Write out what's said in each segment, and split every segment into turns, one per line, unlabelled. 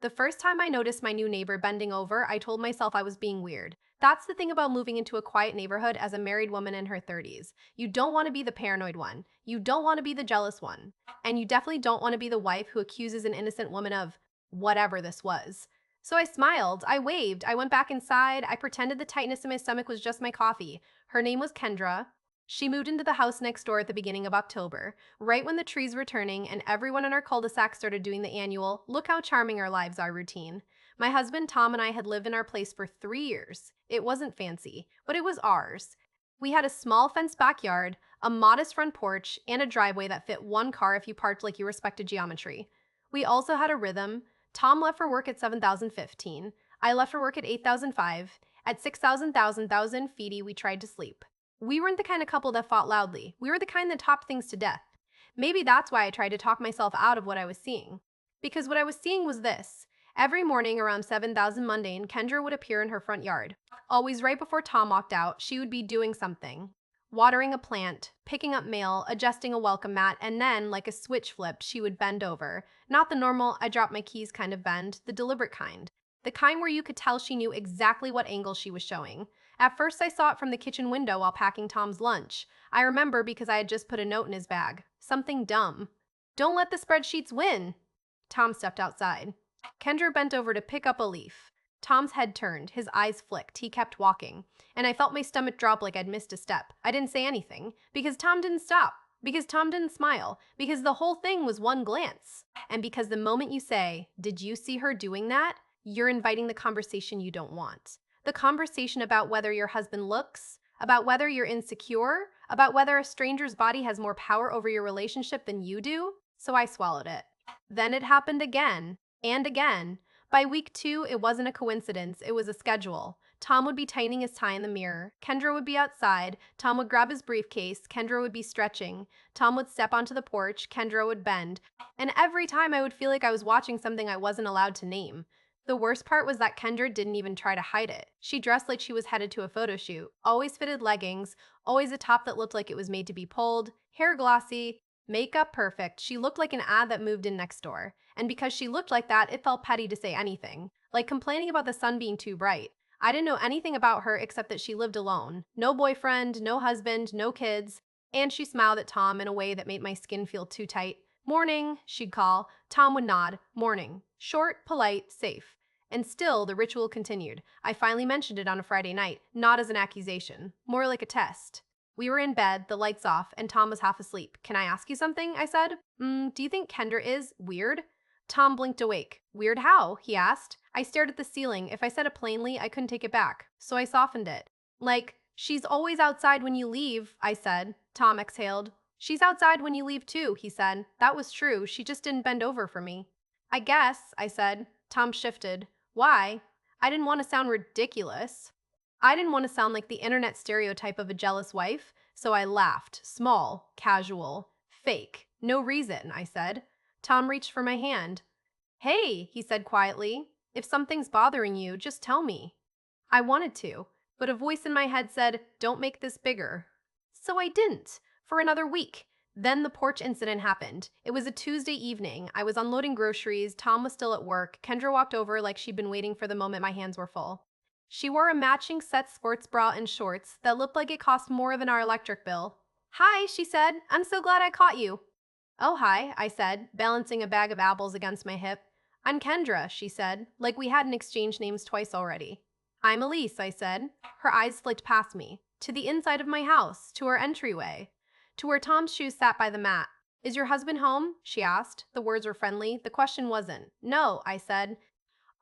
The first time I noticed my new neighbor bending over, I told myself I was being weird. That's the thing about moving into a quiet neighborhood as a married woman in her 30s. You don't want to be the paranoid one. You don't want to be the jealous one. And you definitely don't want to be the wife who accuses an innocent woman of whatever this was. So I smiled, I waved, I went back inside, I pretended the tightness in my stomach was just my coffee. Her name was Kendra. She moved into the house next door at the beginning of October, right when the trees were turning and everyone in our cul-de-sac started doing the annual, look how charming our lives are routine. My husband Tom and I had lived in our place for 3 years. It wasn't fancy, but it was ours. We had a small fenced backyard, a modest front porch, and a driveway that fit one car if you parked like you respected geometry. We also had a rhythm. Tom left for work at 7,015. I left for work at 8,005. At 6,000 feet, we tried to sleep. We weren't the kind of couple that fought loudly. We were the kind that talked things to death. Maybe that's why I tried to talk myself out of what I was seeing. Because what I was seeing was this. Every morning around 7,000 mundane, Kendra would appear in her front yard. Always right before Tom walked out, she would be doing something. Watering a plant, picking up mail, adjusting a welcome mat, and then, like a switch flipped, she would bend over. Not the normal, I drop my keys kind of bend, the deliberate kind. The kind where you could tell she knew exactly what angle she was showing. At first, I saw it from the kitchen window while packing Tom's lunch. I remember because I had just put a note in his bag. Something dumb. Don't let the spreadsheets win. Tom stepped outside. Kendra bent over to pick up a leaf. Tom's head turned, his eyes flicked, he kept walking, and I felt my stomach drop like I'd missed a step. I didn't say anything, because Tom didn't stop, because Tom didn't smile, because the whole thing was one glance. And because the moment you say, "Did you see her doing that?" you're inviting the conversation you don't want. The conversation about whether your husband looks, about whether you're insecure, about whether a stranger's body has more power over your relationship than you do. So I swallowed it. Then it happened again, and again. By week 2, it wasn't a coincidence, it was a schedule. Tom would be tightening his tie in the mirror. Kendra would be outside. Tom would grab his briefcase. Kendra would be stretching. Tom would step onto the porch. Kendra would bend. And every time I would feel like I was watching something I wasn't allowed to name. The worst part was that Kendra didn't even try to hide it. She dressed like she was headed to a photo shoot. Always fitted leggings. Always a top that looked like it was made to be pulled. Hair glossy. Makeup perfect. She looked like an ad that moved in next door. And because she looked like that, it felt petty to say anything. Like complaining about the sun being too bright. I didn't know anything about her except that she lived alone. No boyfriend, no husband, no kids. And she smiled at Tom in a way that made my skin feel too tight. Morning, she'd call. Tom would nod. Morning. Short, polite, safe. And still, the ritual continued. I finally mentioned it on a Friday night, not as an accusation, more like a test. We were in bed, the lights off, and Tom was half asleep. Can I ask you something? I said. Do you think Kendra is weird? Tom blinked awake. Weird how? He asked. I stared at the ceiling. If I said it plainly, I couldn't take it back. So I softened it. Like, she's always outside when you leave, I said. Tom exhaled. She's outside when you leave too, he said. That was true. She just didn't bend over for me. I guess, I said. Tom shifted. Why? I didn't want to sound ridiculous. I didn't want to sound like the internet stereotype of a jealous wife, so I laughed. Small, casual, fake. No reason, I said. Tom reached for my hand. Hey, he said quietly. If something's bothering you, just tell me. I wanted to, but a voice in my head said, don't make this bigger. So I didn't, for another week. Then the porch incident happened. It was a Tuesday evening. I was unloading groceries. Tom was still at work. Kendra walked over like she'd been waiting for the moment my hands were full. She wore a matching set sports bra and shorts that looked like it cost more than our electric bill. Hi, she said. I'm so glad I caught you. Oh, hi, I said, balancing a bag of apples against my hip. I'm Kendra, she said, like we hadn't exchanged names twice already. I'm Elise, I said. Her eyes flicked past me, to the inside of my house, to our entryway, to where Tom's shoes sat by the mat. Is your husband home? She asked. The words were friendly. The question wasn't. No, I said.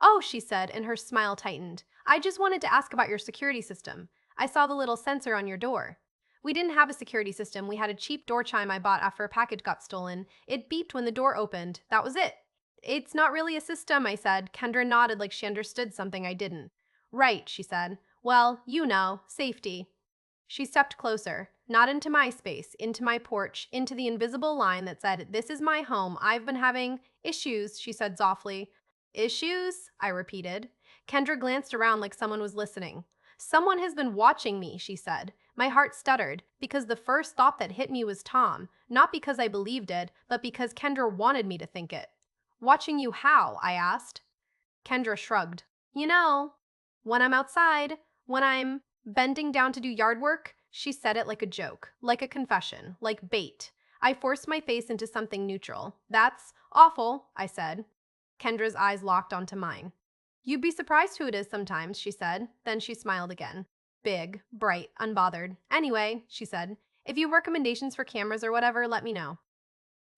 Oh, she said, and her smile tightened. I just wanted to ask about your security system. I saw the little sensor on your door. We didn't have a security system. We had a cheap door chime I bought after a package got stolen. It beeped when the door opened. That was it. It's not really a system, I said. Kendra nodded like she understood something I didn't. Right, she said. Well, you know, safety. She stepped closer, not into my space, into my porch, into the invisible line that said, this is my home. I've been having issues, she said softly. Issues? I repeated. Kendra glanced around like someone was listening. Someone has been watching me, she said. My heart stuttered, because the first thought that hit me was Tom, not because I believed it, but because Kendra wanted me to think it. Watching you how? I asked. Kendra shrugged. You know, when I'm outside, when I'm bending down to do yard work, she said it like a joke, like a confession, like bait. I forced my face into something neutral. That's awful, I said. Kendra's eyes locked onto mine. You'd be surprised who it is sometimes, she said. Then she smiled again. Big, bright, unbothered. Anyway, she said, if you have recommendations for cameras or whatever, let me know.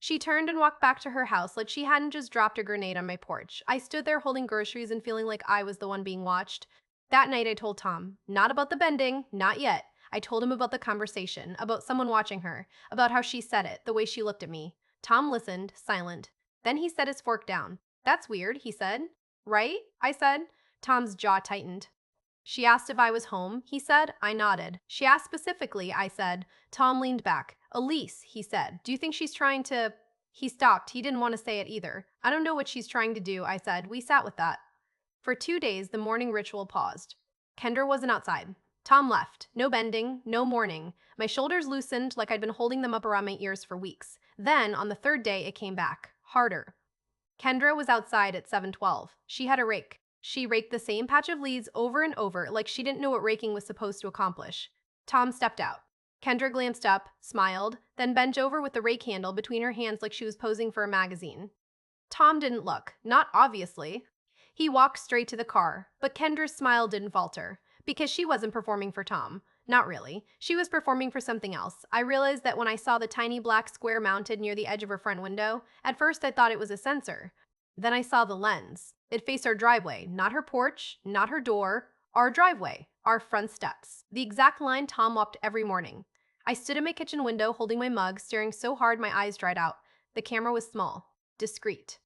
She turned and walked back to her house like she hadn't just dropped a grenade on my porch. I stood there holding groceries and feeling like I was the one being watched. That night I told Tom, not about the bending, not yet. I told him about the conversation, about someone watching her, about how she said it, the way she looked at me. Tom listened, silent. Then he set his fork down. That's weird, he said. Right? I said. Tom's jaw tightened. She asked if I was home, he said. I nodded. She asked specifically, I said. Tom leaned back. Elise, he said. Do you think she's trying to… He stopped. He didn't want to say it either. I don't know what she's trying to do, I said. We sat with that. For 2 days, the morning ritual paused. Kendra wasn't outside. Tom left. No bending, no morning. My shoulders loosened like I'd been holding them up around my ears for weeks. Then, on the third day, it came back. Harder. Kendra was outside at 7:12. She had a rake. She raked the same patch of leaves over and over like she didn't know what raking was supposed to accomplish. Tom stepped out. Kendra glanced up, smiled, then bent over with the rake handle between her hands like she was posing for a magazine. Tom didn't look, not obviously. He walked straight to the car, but Kendra's smile didn't falter, because she wasn't performing for Tom. Not really. She was performing for something else. I realized that when I saw the tiny black square mounted near the edge of her front window, at first I thought it was a sensor. Then I saw the lens. It faced our driveway, not her porch, not her door, our driveway, our front steps, the exact line Tom walked every morning. I stood in my kitchen window holding my mug, staring so hard my eyes dried out. The camera was small, discreet.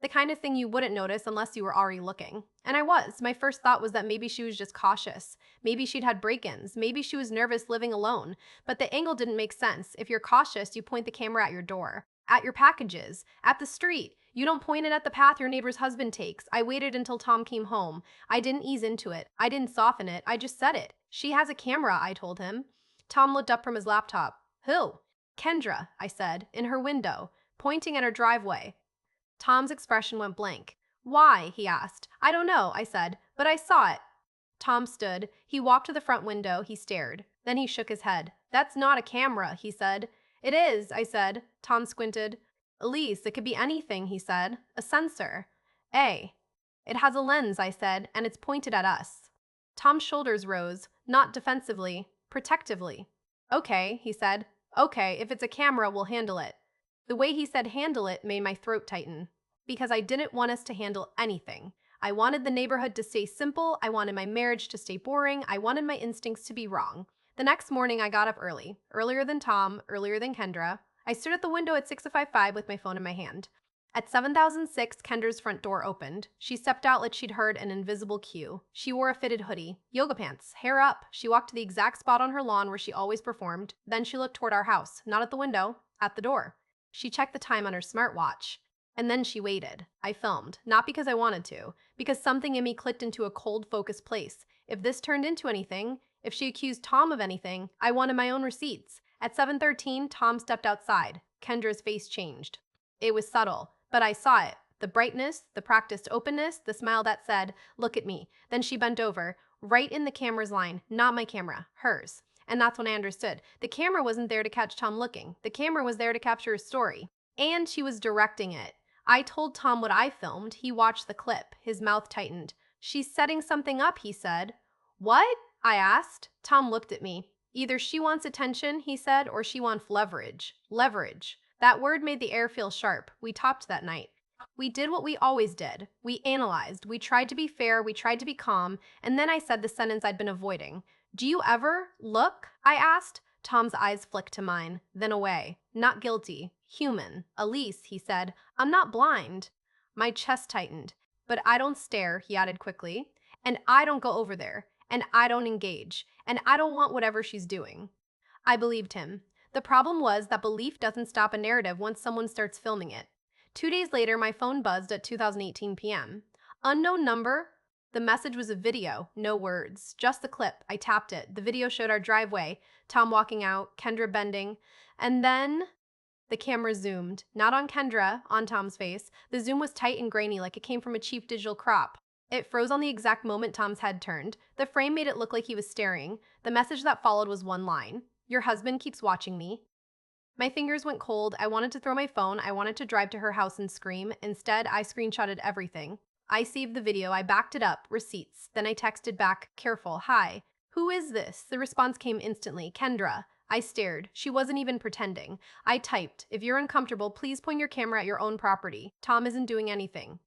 The kind of thing you wouldn't notice unless you were already looking. And I was. My first thought was that maybe she was just cautious. Maybe she'd had break-ins. Maybe she was nervous living alone. But the angle didn't make sense. If you're cautious, you point the camera at your door, at your packages, at the street. You don't point it at the path your neighbor's husband takes. I waited until Tom came home. I didn't ease into it. I didn't soften it. I just said it. She has a camera, I told him. Tom looked up from his laptop. Who? Kendra, I said, in her window, pointing at her driveway. Tom's expression went blank. Why? He asked. I don't know, I said, but I saw it. Tom stood. He walked to the front window. He stared. Then he shook his head. That's not a camera, he said. It is, I said. Tom squinted. Elise, it could be anything, he said. A sensor. It has a lens, I said, and it's pointed at us. Tom's shoulders rose, not defensively, protectively. Okay, he said. Okay, if it's a camera, we'll handle it. The way he said handle it made my throat tighten. Because I didn't want us to handle anything. I wanted the neighborhood to stay simple, I wanted my marriage to stay boring, I wanted my instincts to be wrong. The next morning I got up early. Earlier than Tom, earlier than Kendra. I stood at the window at 6:05 with my phone in my hand. At 7006, Kendra's front door opened. She stepped out like she'd heard an invisible cue. She wore a fitted hoodie, yoga pants, hair up. She walked to the exact spot on her lawn where she always performed. Then she looked toward our house, not at the window, at the door. She checked the time on her smartwatch. And then she waited. I filmed, not because I wanted to, because something in me clicked into a cold, focused place. If this turned into anything, if she accused Tom of anything, I wanted my own receipts. At 7:13, Tom stepped outside. Kendra's face changed. It was subtle, but I saw it. The brightness, the practiced openness, the smile that said, look at me. Then she bent over, right in the camera's line, not my camera, hers. And that's when I understood. The camera wasn't there to catch Tom looking. The camera was there to capture his story. And she was directing it. I told Tom what I filmed. He watched the clip. His mouth tightened. She's setting something up, he said. What? I asked. Tom looked at me. Either she wants attention, he said, or she wants leverage. Leverage. That word made the air feel sharp. We talked that night. We did what we always did. We analyzed. We tried to be fair. We tried to be calm. And then I said the sentence I'd been avoiding. Do you ever look? I asked. Tom's eyes flicked to mine, then away. Not guilty. Human. Elise, he said. I'm not blind. My chest tightened. But I don't stare, he added quickly. And I don't go over there. And I don't engage. And I don't want whatever she's doing. I believed him. The problem was that belief doesn't stop a narrative once someone starts filming it. 2 days later, my phone buzzed at 2018 p.m. Unknown number? The message was a video, no words, just the clip. I tapped it. The video showed our driveway, Tom walking out, Kendra bending, and then the camera zoomed. Not on Kendra, on Tom's face. The zoom was tight and grainy like it came from a cheap digital crop. It froze on the exact moment Tom's head turned. The frame made it look like he was staring. The message that followed was one line. Your husband keeps watching me. My fingers went cold. I wanted to throw my phone. I wanted to drive to her house and scream. Instead, I screenshotted everything. I saved the video. I backed it up. Receipts. Then I texted back, careful, hi. Who is this? The response came instantly. Kendra. I stared. She wasn't even pretending. I typed, if you're uncomfortable, please point your camera at your own property. Tom isn't doing anything.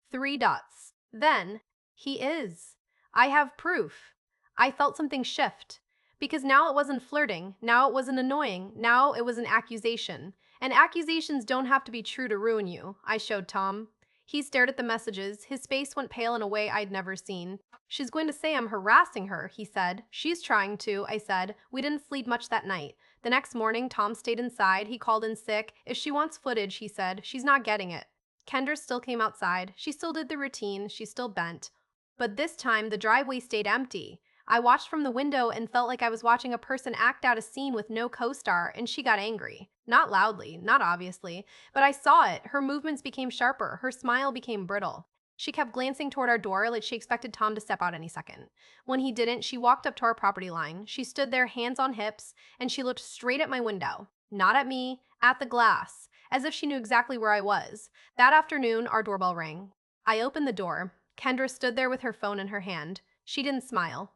3 dots. Then, he is. I have proof. I felt something shift. Because now it wasn't flirting, now it wasn't annoying, now it was an accusation. And accusations don't have to be true to ruin you, I showed Tom. He stared at the messages. His face went pale in a way I'd never seen. She's going to say I'm harassing her, he said. She's trying to, I said. We didn't sleep much that night. The next morning, Tom stayed inside. He called in sick. If she wants footage, he said, she's not getting it. Kendra still came outside. She still did the routine. She still bent. But this time, the driveway stayed empty. I watched from the window and felt like I was watching a person act out a scene with no co-star, and she got angry. Not loudly, not obviously, but I saw it. Her movements became sharper. Her smile became brittle. She kept glancing toward our door like she expected Tom to step out any second. When he didn't, she walked up to our property line. She stood there, hands on hips, and she looked straight at my window. Not at me, at the glass, as if she knew exactly where I was. That afternoon, our doorbell rang. I opened the door. Kendra stood there with her phone in her hand. She didn't smile.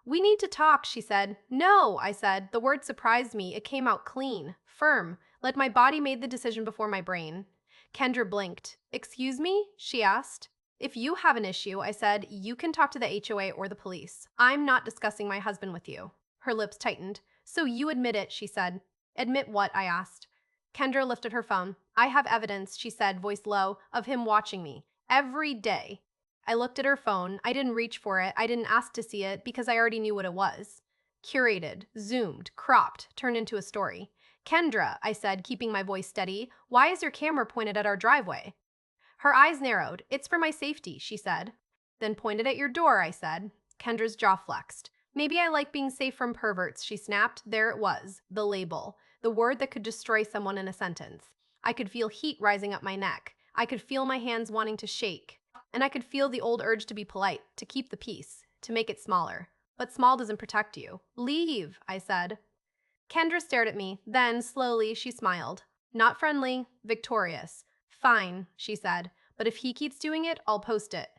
We need to talk, she said. No, I said. The word surprised me. It came out clean, firm, like my body made the decision before my brain. Kendra blinked. Excuse me? She asked. If you have an issue, I said, you can talk to the HOA or the police. I'm not discussing my husband with you. Her lips tightened. So you admit it, she said. Admit what? I asked. Kendra lifted her phone. I have evidence, she said, voice low, of him watching me. Every day. I looked at her phone. I didn't reach for it. I didn't ask to see it because I already knew what it was. Curated, zoomed, cropped, turned into a story. Kendra, I said, keeping my voice steady, why is your camera pointed at our driveway? Her eyes narrowed. It's for my safety, she said. Then point it at your door, I said. Kendra's jaw flexed. Maybe I like being safe from perverts, she snapped. There it was, the label, the word that could destroy someone in a sentence. I could feel heat rising up my neck. I could feel my hands wanting to shake. And I could feel the old urge to be polite, to keep the peace, to make it smaller. But small doesn't protect you. Leave, I said. Kendra stared at me. Then, slowly, she smiled. Not friendly, victorious. Fine, she said. But if he keeps doing it, I'll post it.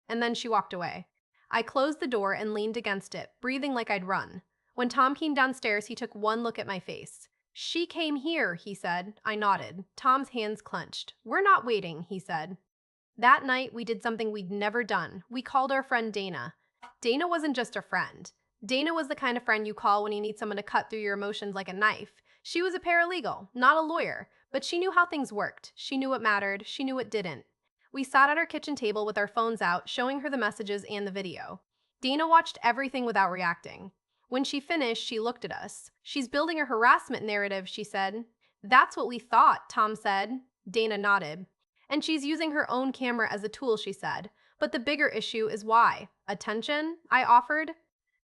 And then she walked away. I closed the door and leaned against it, breathing like I'd run. When Tom came downstairs, he took one look at my face. She came here, he said. I nodded. Tom's hands clenched. We're not waiting, he said. That night, we did something we'd never done. We called our friend Dana. Dana wasn't just a friend. Dana was the kind of friend you call when you need someone to cut through your emotions like a knife. She was a paralegal, not a lawyer, but she knew how things worked. She knew what mattered. She knew what didn't. We sat at our kitchen table with our phones out, showing her the messages and the video. Dana watched everything without reacting. When she finished, she looked at us. She's building a harassment narrative, she said. That's what we thought, Tom said. Dana nodded. And she's using her own camera as a tool, she said. But the bigger issue is why. Attention? I offered.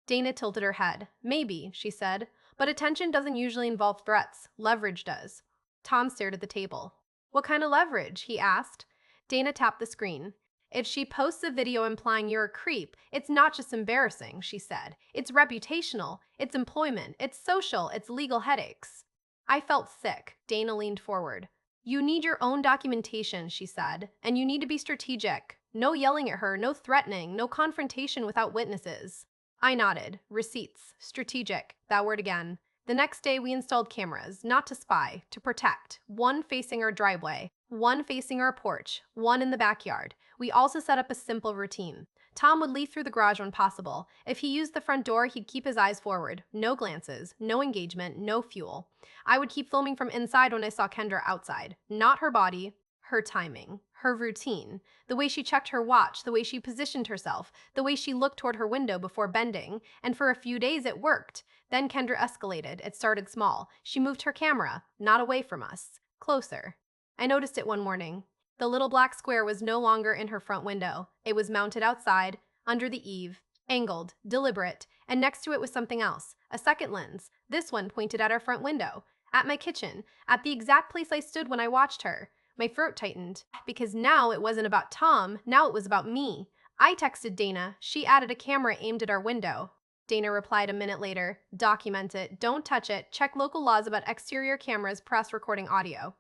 Dana tilted her head. Maybe, she said. But attention doesn't usually involve threats. Leverage does. Tom stared at the table. What kind of leverage? He asked. Dana tapped the screen. If she posts a video implying you're a creep, it's not just embarrassing, she said. It's reputational. It's employment. It's social. It's legal headaches. I felt sick. Dana leaned forward. You need your own documentation, she said, and you need to be strategic. No yelling at her, no threatening, no confrontation without witnesses. I nodded. Receipts. Strategic. That word again. The next day, we installed cameras, not to spy, to protect. One facing our driveway, one facing our porch, one in the backyard. We also set up a simple routine. Tom would leave through the garage when possible. If he used the front door, he'd keep his eyes forward. No glances, no engagement, no fuel. I would keep filming from inside when I saw Kendra outside. Not her body, her timing, her routine. The way she checked her watch, the way she positioned herself, the way she looked toward her window before bending. And for a few days, it worked. Then Kendra escalated. It started small. She moved her camera, not away from us, closer. I noticed it one morning. The little black square was no longer in her front window. It was mounted outside, under the eave, angled, deliberate, and next to it was something else, a second lens. This one pointed at our front window, at my kitchen, at the exact place I stood when I watched her. My throat tightened, because now it wasn't about Tom, now it was about me. I texted Dana. She added a camera aimed at our window. Dana replied a minute later, document it, don't touch it, check local laws about exterior cameras, press recording audio.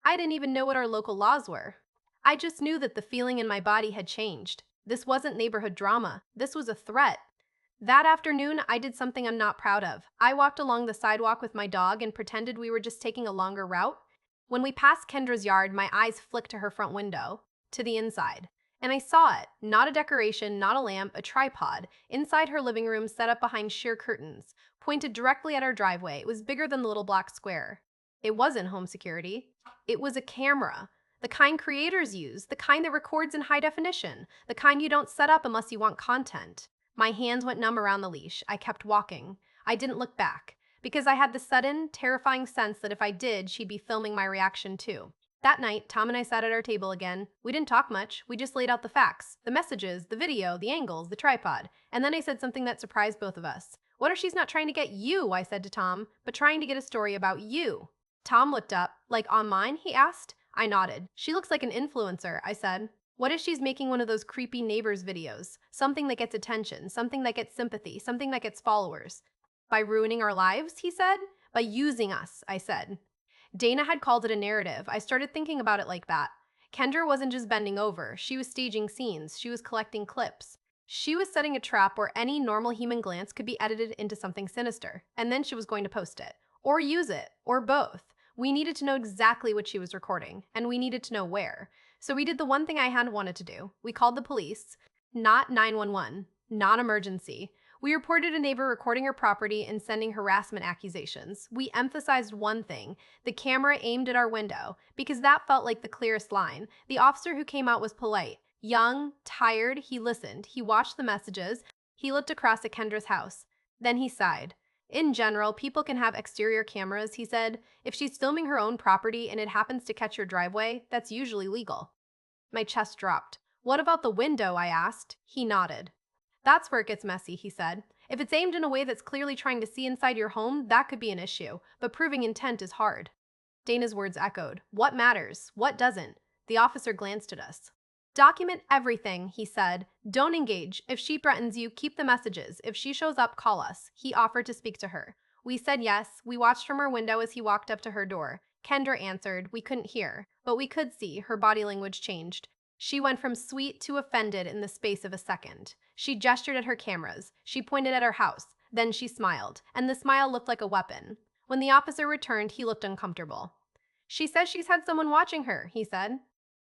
I didn't even know what our local laws were. I just knew that the feeling in my body had changed. This wasn't neighborhood drama. This was a threat. That afternoon, I did something I'm not proud of. I walked along the sidewalk with my dog and pretended we were just taking a longer route. When we passed Kendra's yard, my eyes flicked to her front window, to the inside. And I saw it. Not a decoration, not a lamp, a tripod. Inside her living room, set up behind sheer curtains, pointed directly at our driveway. It was bigger than the little black square. It wasn't home security. It was a camera. The kind creators use, the kind that records in high definition, the kind you don't set up unless you want content. My hands went numb around the leash. I kept walking. I didn't look back, because I had the sudden, terrifying sense that if I did, she'd be filming my reaction too. That night, Tom and I sat at our table again. We didn't talk much. We just laid out the facts, the messages, the video, the angles, the tripod. And then I said something that surprised both of us. What if she's not trying to get you, I said to Tom, but trying to get a story about you? Tom looked up. Like on mine, he asked. I nodded. She looks like an influencer, I said. What if she's making one of those creepy neighbors videos? Something that gets attention, something that gets sympathy, something that gets followers. By ruining our lives, he said. By using us, I said. Dana had called it a narrative. I started thinking about it like that. Kendra wasn't just bending over. She was staging scenes. She was collecting clips. She was setting a trap where any normal human glance could be edited into something sinister, and then she was going to post it. Or use it. Or both. We needed to know exactly what she was recording, and we needed to know where. So we did the one thing I hadn't wanted to do. We called the police. Not 911. Not emergency. We reported a neighbor recording her property and sending harassment accusations. We emphasized one thing, the camera aimed at our window, because that felt like the clearest line. The officer who came out was polite. Young, tired, he listened. He watched the messages. He looked across at Kendra's house. Then he sighed. In general, people can have exterior cameras, he said. If she's filming her own property and it happens to catch your driveway, that's usually legal. My chest dropped. What about the window, I asked. He nodded. That's where it gets messy, he said. If it's aimed in a way that's clearly trying to see inside your home, that could be an issue, but proving intent is hard. Dana's words echoed. What matters? What doesn't? The officer glanced at us. Document everything, he said. Don't engage. If she threatens you, keep the messages. If she shows up, call us. He offered to speak to her. We said yes. We watched from her window as he walked up to her door. Kendra answered. We couldn't hear, but we could see. Her body language changed. She went from sweet to offended in the space of a second. She gestured at her cameras. She pointed at her house. Then she smiled, and the smile looked like a weapon. When the officer returned, he looked uncomfortable. She says she's had someone watching her, he said.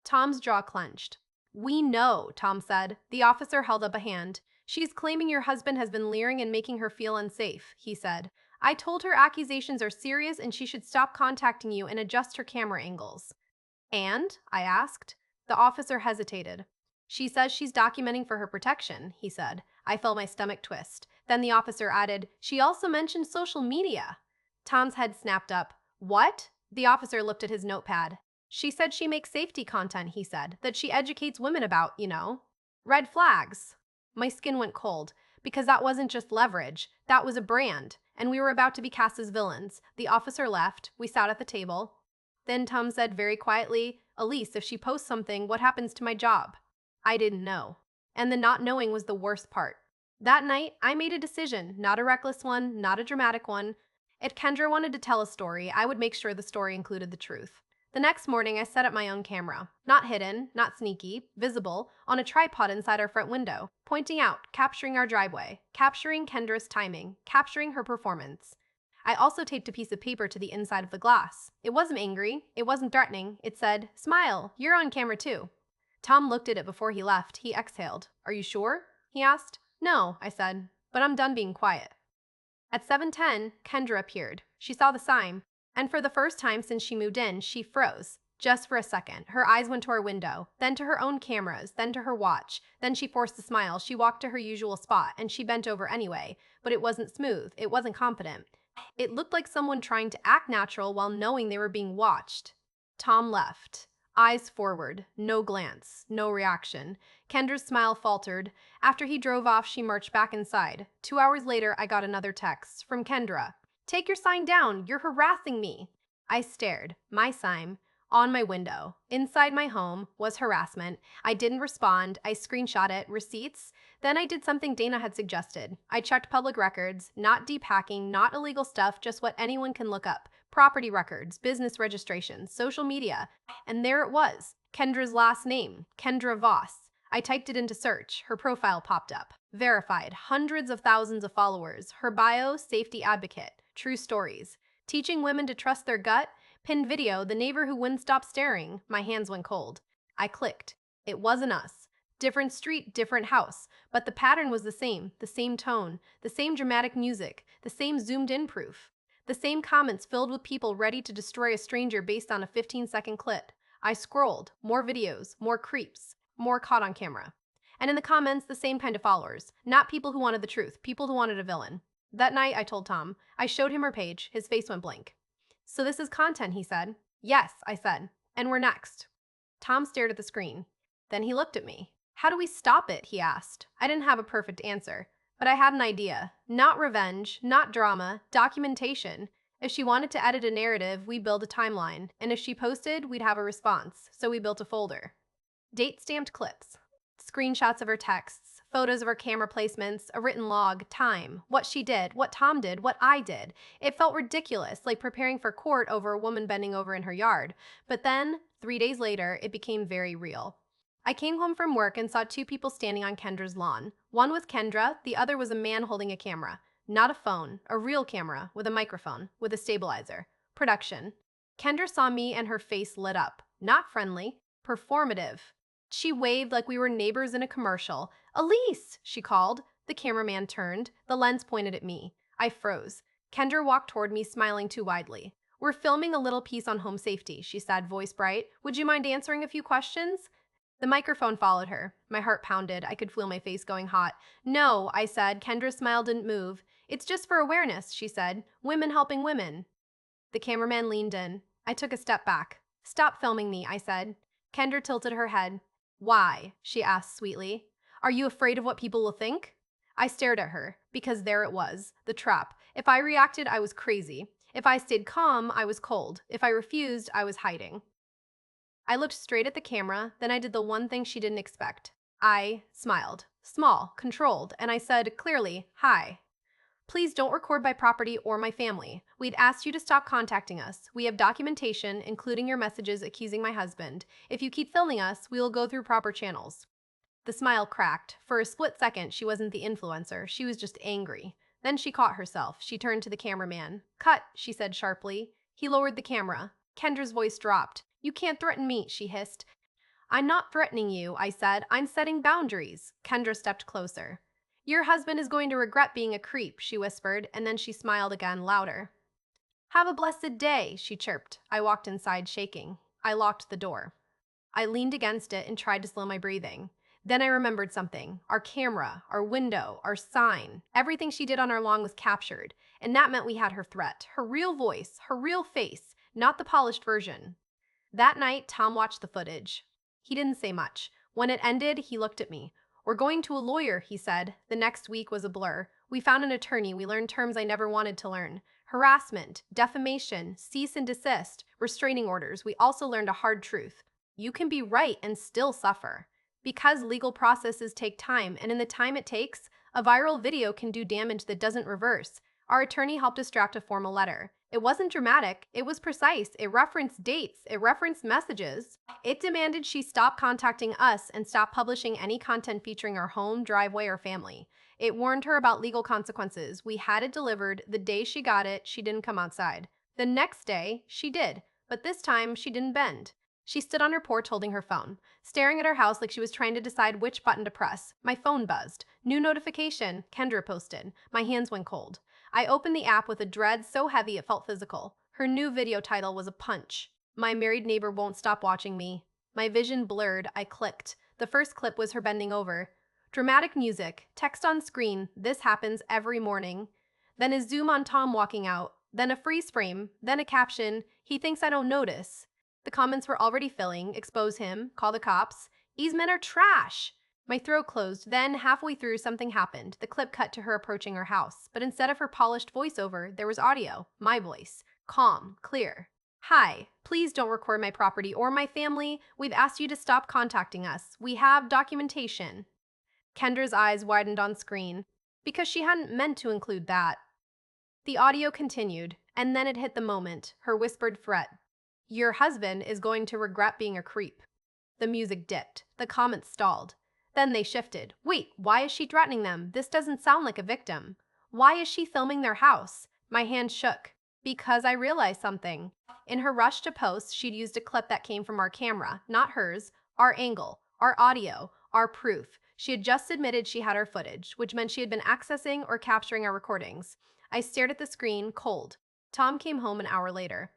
Tom's jaw clenched. We know, Tom said. The officer held up a hand. She's claiming your husband has been leering and making her feel unsafe, he said. I told her accusations are serious and she should stop contacting you and adjust her camera angles. And? I asked. The officer hesitated. She says she's documenting for her protection, he said. I felt my stomach twist. Then the officer added, she also mentioned social media. Tom's head snapped up. What? The officer looked at his notepad. She said she makes safety content, he said, that she educates women about, red flags. My skin went cold, because that wasn't just leverage, that was a brand, and we were about to be cast as villains. The officer left. We sat at the table. Then Tom said very quietly, Elise, if she posts something, what happens to my job? I didn't know. And the not knowing was the worst part. That night, I made a decision, not a reckless one, not a dramatic one. If Kendra wanted to tell a story, I would make sure the story included the truth. The next morning, I set up my own camera. Not hidden, not sneaky, visible, on a tripod inside our front window, pointing out, capturing our driveway, capturing Kendra's timing, capturing her performance. I also taped a piece of paper to the inside of the glass. It wasn't angry, it wasn't threatening. It said, smile, you're on camera too. Tom looked at it before he left. He exhaled. Are you sure? He asked. No, I said, but I'm done being quiet. At 7:10, Kendra appeared. She saw the sign. And for the first time since she moved in, she froze. Just for a second. Her eyes went to our window, then to her own cameras, then to her watch. Then she forced a smile. She walked to her usual spot, and she bent over anyway. But it wasn't smooth. It wasn't confident. It looked like someone trying to act natural while knowing they were being watched. Tom left. Eyes forward. No glance. No reaction. Kendra's smile faltered. After he drove off, she marched back inside. 2 hours later, I got another text from Kendra. Take your sign down. You're harassing me. I stared. My sign. On my window. Inside my home was harassment. I didn't respond. I screenshot it, receipts. Then I did something Dana had suggested. I checked public records, not deep hacking, not illegal stuff, just what anyone can look up. Property records, business registrations, social media. And there it was. Kendra's last name, Kendra Voss. I typed it into search. Her profile popped up. Verified. Hundreds of thousands of followers. Her bio, safety advocate. True stories. Teaching women to trust their gut. Pinned video, the neighbor who wouldn't stop staring. My hands went cold. I clicked. It wasn't us. Different street, different house. But the pattern was the same tone, the same dramatic music, the same zoomed in proof. The same comments filled with people ready to destroy a stranger based on a 15-second clip. I scrolled. More videos, more creeps, more caught on camera. And in the comments, the same kind of followers. Not people who wanted the truth, people who wanted a villain. That night, I told Tom. I showed him her page. His face went blank. So this is content, he said. Yes, I said. And we're next. Tom stared at the screen. Then he looked at me. How do we stop it? He asked. I didn't have a perfect answer, but I had an idea. Not revenge, not drama, documentation. If she wanted to edit a narrative, we build a timeline. And if she posted, we'd have a response. So we built a folder. Date-stamped clips. Screenshots of her texts, photos of her camera placements, a written log, time, what she did, what Tom did, what I did. It felt ridiculous, like preparing for court over a woman bending over in her yard. But then, 3 days later, it became very real. I came home from work and saw two people standing on Kendra's lawn. One was Kendra, the other was a man holding a camera. Not a phone, a real camera, with a microphone, with a stabilizer. Production. Kendra saw me and her face lit up. Not friendly, performative. She waved like we were neighbors in a commercial. Elise, she called. The cameraman turned. The lens pointed at me. I froze. Kendra walked toward me, smiling too widely. We're filming a little piece on home safety, she said, voice bright. Would you mind answering a few questions? The microphone followed her. My heart pounded. I could feel my face going hot. No, I said. Kendra's smile didn't move. It's just for awareness, she said. Women helping women. The cameraman leaned in. I took a step back. Stop filming me, I said. Kendra tilted her head. Why? She asked sweetly. Are you afraid of what people will think? I stared at her, because there it was, the trap. If I reacted, I was crazy. If I stayed calm, I was cold. If I refused, I was hiding. I looked straight at the camera, then I did the one thing she didn't expect. I smiled. Small, controlled, and I said clearly, hi. Please don't record my property or my family. We'd asked you to stop contacting us. We have documentation, including your messages accusing my husband. If you keep filming us, we will go through proper channels. The smile cracked. For a split second, she wasn't the influencer. She was just angry. Then she caught herself. She turned to the cameraman. Cut, she said sharply. He lowered the camera. Kendra's voice dropped. You can't threaten me, she hissed. I'm not threatening you, I said. I'm setting boundaries. Kendra stepped closer. Your husband is going to regret being a creep, she whispered, and then she smiled again, louder. Have a blessed day, she chirped. I walked inside, shaking. I locked the door. I leaned against it and tried to slow my breathing. Then I remembered something. Our camera, our window, our sign. Everything she did on our lawn was captured, and that meant we had her threat, her real voice, her real face, not the polished version. That night, Tom watched the footage. He didn't say much. When it ended, he looked at me. We're going to a lawyer, he said. The next week was a blur. We found an attorney. We learned terms I never wanted to learn. Harassment, defamation, cease and desist, restraining orders. We also learned a hard truth. You can be right and still suffer. Because legal processes take time, and in the time it takes, a viral video can do damage that doesn't reverse. Our attorney helped us draft a formal letter. It wasn't dramatic, it was precise, it referenced dates, it referenced messages. It demanded she stop contacting us and stop publishing any content featuring our home, driveway, or family. It warned her about legal consequences. We had it delivered. The day she got it, she didn't come outside. The next day, she did, but this time she didn't bend. She stood on her porch holding her phone, staring at her house like she was trying to decide which button to press. My phone buzzed. New notification, Kendra posted. My hands went cold. I opened the app with a dread so heavy it felt physical. Her new video title was a punch. My married neighbor won't stop watching me. My vision blurred. I clicked. The first clip was her bending over. Dramatic music, text on screen, this happens every morning. Then a zoom on Tom walking out. Then a freeze frame. Then a caption, he thinks I don't notice. The comments were already filling. Expose him. Call the cops. These men are trash. My throat closed. Then, halfway through, something happened. The clip cut to her approaching her house. But instead of her polished voiceover, there was audio. My voice. Calm. Clear. Hi, please don't record my property or my family. We've asked you to stop contacting us. We have documentation. Kendra's eyes widened on screen because she hadn't meant to include that. The audio continued, and then it hit the moment, her whispered threat. Your husband is going to regret being a creep. The music dipped. The comments stalled. Then they shifted. Wait, why is she threatening them? This doesn't sound like a victim. Why is she filming their house? My hand shook. Because I realized something. In her rush to post, she'd used a clip that came from our camera, not hers, our angle, our audio, our proof. She had just admitted she had our footage, which meant she had been accessing or capturing our recordings. I stared at the screen, cold. Tom came home an hour later.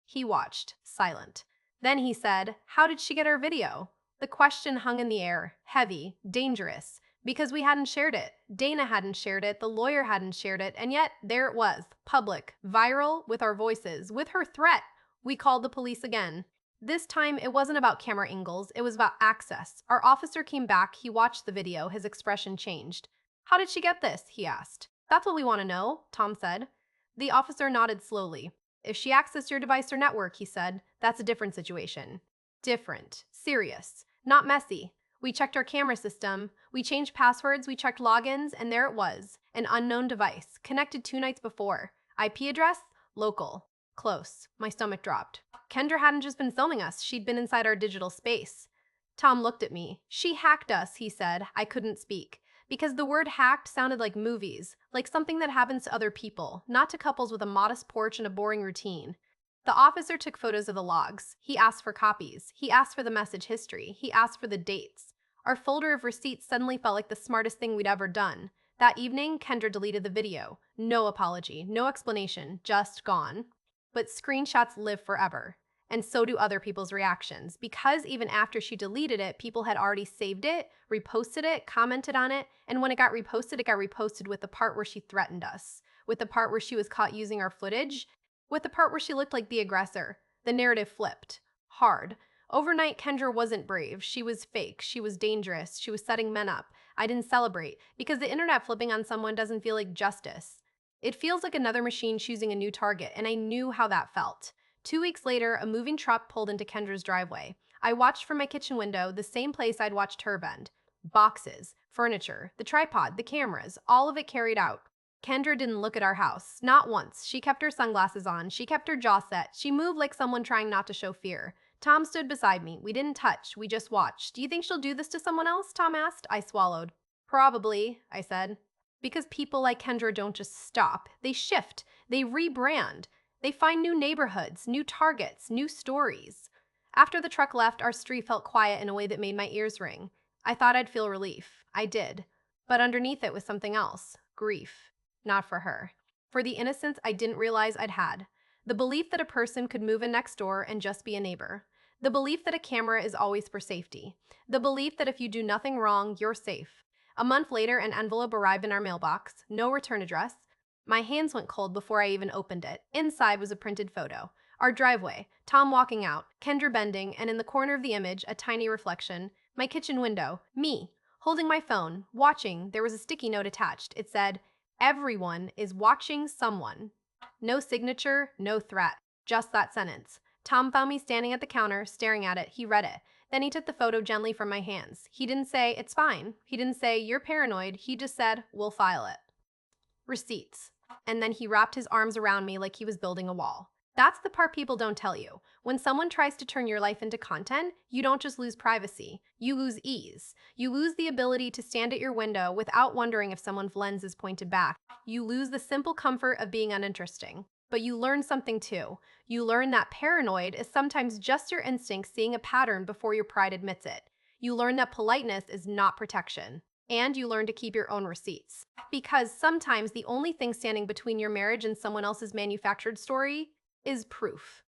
He watched, silent. Then he said, How did she get our video? The question hung in the air, heavy, dangerous, because we hadn't shared it. Dana hadn't shared it, the lawyer hadn't shared it, and yet there it was, public, viral, with our voices, with her threat. We called the police again. This time, it wasn't about camera angles, it was about access. Our officer came back, he watched the video, his expression changed. How did she get this? He asked. That's what we want to know, Tom said. The officer nodded slowly. If she accessed your device or network, he said, that's a different situation. Different. Serious. Not messy. We checked our camera system, we changed passwords, we checked logins, and there it was. An unknown device, connected 2 nights before. IP address? Local. Close. My stomach dropped. Kendra hadn't just been filming us, she'd been inside our digital space. Tom looked at me. She hacked us, he said. I couldn't speak. Because the word hacked sounded like movies, like something that happens to other people, not to couples with a modest porch and a boring routine. The officer took photos of the logs. He asked for copies. He asked for the message history. He asked for the dates. Our folder of receipts suddenly felt like the smartest thing we'd ever done. That evening, Kendra deleted the video. No apology, no explanation, just gone. But screenshots live forever. And so do other people's reactions, because even after she deleted it, people had already saved it, reposted it, commented on it, and when it got reposted with the part where she threatened us, with the part where she was caught using our footage, with the part where she looked like the aggressor. The narrative flipped. Hard. Overnight, Kendra wasn't brave. She was fake. She was dangerous. She was setting men up. I didn't celebrate, because the internet flipping on someone doesn't feel like justice. It feels like another machine choosing a new target, and I knew how that felt. 2 weeks later, a moving truck pulled into Kendra's driveway. I watched from my kitchen window, the same place I'd watched her bend. Boxes, furniture, the tripod, the cameras, all of it carried out. Kendra didn't look at our house, not once. She kept her sunglasses on, she kept her jaw set, she moved like someone trying not to show fear. Tom stood beside me. We didn't touch, we just watched. Do you think she'll do this to someone else? Tom asked. I swallowed. Probably, I said. Because people like Kendra don't just stop, they shift, they rebrand. They find new neighborhoods, new targets, new stories. After the truck left, our street felt quiet in a way that made my ears ring. I thought I'd feel relief. I did. But underneath it was something else. Grief. Not for her. For the innocence I didn't realize I'd had. The belief that a person could move in next door and just be a neighbor. The belief that a camera is always for safety. The belief that if you do nothing wrong, you're safe. A month later, an envelope arrived in our mailbox. No return address. My hands went cold before I even opened it. Inside was a printed photo. Our driveway, Tom walking out, Kendra bending, and in the corner of the image, a tiny reflection. My kitchen window, me, holding my phone, watching. There was a sticky note attached. It said, Everyone is watching someone. No signature, no threat. Just that sentence. Tom found me standing at the counter, staring at it. He read it. Then he took the photo gently from my hands. He didn't say, It's fine. He didn't say, You're paranoid. He just said, We'll file it. Receipts. And then he wrapped his arms around me like he was building a wall. That's the part people don't tell you. When someone tries to turn your life into content, you don't just lose privacy, you lose ease. You lose the ability to stand at your window without wondering if someone's lens is pointed back. You lose the simple comfort of being uninteresting. But you learn something too. You learn that paranoid is sometimes just your instinct seeing a pattern before your pride admits it. You learn that politeness is not protection. And you learn to keep your own receipts. Because sometimes the only thing standing between your marriage and someone else's manufactured story is proof.